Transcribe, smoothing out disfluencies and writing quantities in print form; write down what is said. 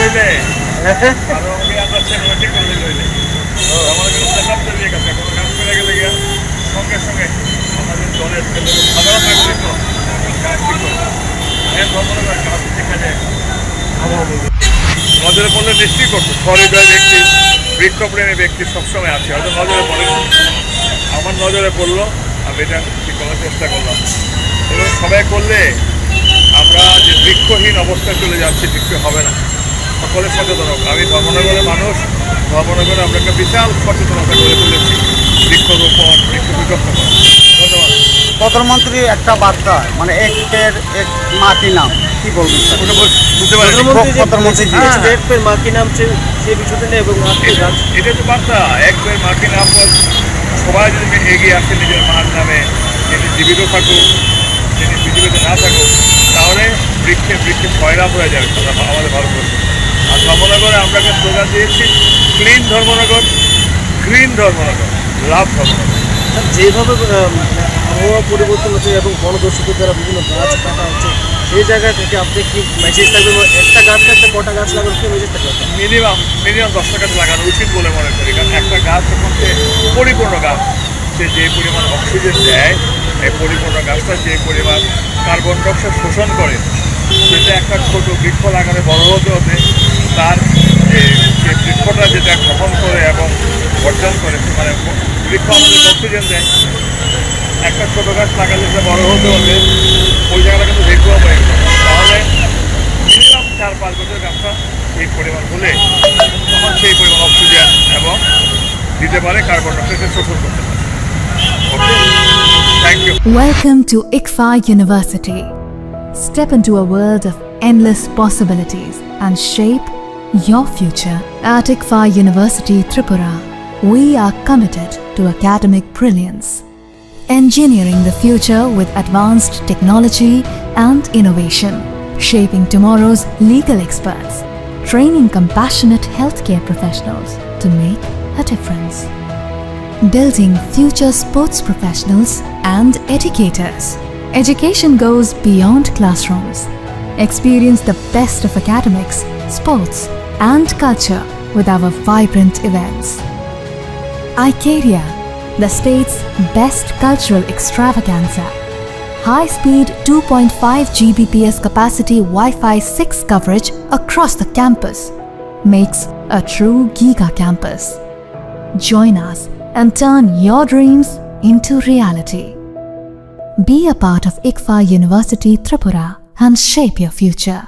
লইলে আর ওকে আমরা চ্যানেল ঠিক করে লইলে আমার কোনো সেটআপ তৈরি গেছে কোনো কাজ করে গেলে গিয়া সঙ্গে সঙ্গে আমাদের দলের সাধারণ নাগরিক কাজ ঠিক করে এর ধর্মের কাজ দেখা যায় নজরে পড়লে নিশ্চয়ই করতো সহৃদয় ব্যক্তি বৃক্ষপ্রেমী ব্যক্তি সবসময় আছে হয়তো নজরে পড়ে আমার নজরে পড়লো আমি এটা ঠিক করার চেষ্টা করলাম এবং সবাই করলে আমরা যে বৃক্ষহীন অবস্থায় চলে যাচ্ছি বৃক্ষ হবে না সকলে সচেতন হোক আমি ধর্মনগরের মানুষ ধর্মনগরে আমরা একটা বিশাল সচেতনতা গড়ে তুলেছি বৃক্ষরোপণ বৃক্ষ বিযত্ন করা ধন্যবাদ প্রধানমন্ত্রী একটা বার্তা মানে একের এক মা কি নাম কি বলবেন স্যার? ওটা বুঝতে পারি প্রধানমন্ত্রী জি। এক পের মা কি নাম সেই বিষয়টা নিয়ে এবং গাছ এটা তো বার্তা এক পের মাকে নাম সবাই যদি এগিয়ে আসে নিজের মার নামে যিনি জীবিত থাকুক যিনি পৃথিবীতে না থাকুক তাহলে বৃক্ষে ছয়রাম হয়ে যাবে আমাদের ভারতবর্ষ আর ধর্মনগরে আমরা একটা স্লোগান দিয়েছি ক্লিন ধর্মনগর গ্রিন ধর্মনগর লাভ ধর্মনগর যেভাবে আবহাওয়া পরিবর্তন হচ্ছে এবং বনদস্যুদের দ্বারা বিভিন্ন গাছ কাটা হচ্ছে সেই জায়গা থেকে আপনি কি মেসেজ থাকবে একটা গাছ কাটতে কটা গাছ লাগানোর কি মেসেজ থাকবে মিনিমাম 10টা গাছ লাগানো উচিত বলে মনে করি কারণ একটা গাছ যখন সে পরিপূর্ণ গাছ সে যে পরিমাণ অক্সিজেন দেয় এই পরিপূর্ণ গাছটা যে পরিমাণ কার্বন ডাইঅক্সাইড শোষণ করে সেটা একটা ছোট বৃক্ষ লাগালে বড় হতে হতে তার যে বৃক্ষটা যেটা গ্রহণ করে এবং বর্জন করে মানে বৃক্ষ আমাদের অক্সিজেন দেয় একটা ছোটো গাছ লাগালে সেটা বড় হতে হতে ওই জায়গাটা কিন্তু দেখবো পাই তাহলে মিনিমাম 4-5 বছর গাছটা এই পরিমাণ হলে তখন সেই পরিমাণ অক্সিজেন এবং দিতে পারে কার্বন ডাইঅক্সাইড শোষণ করতে পারে okay thank you Welcome to ICFA University. Step into a world of endless possibilities and shape your future. At ICFA University, Tripura, we are committed to academic brilliance, engineering the future with advanced technology and innovation, shaping tomorrow's legal experts, training compassionate healthcare professionals to make a difference, building future sports professionals and educators. Education goes beyond classrooms. Experience the best of academics, sports, and culture with our vibrant events. Icaria, the state's best cultural extravaganza. High-speed 2.5 Gbps capacity Wi-Fi 6 coverage across the campus makes a true giga campus. Join us and turn your dreams into reality. Be a part of ICFA University Tripura and shape your future.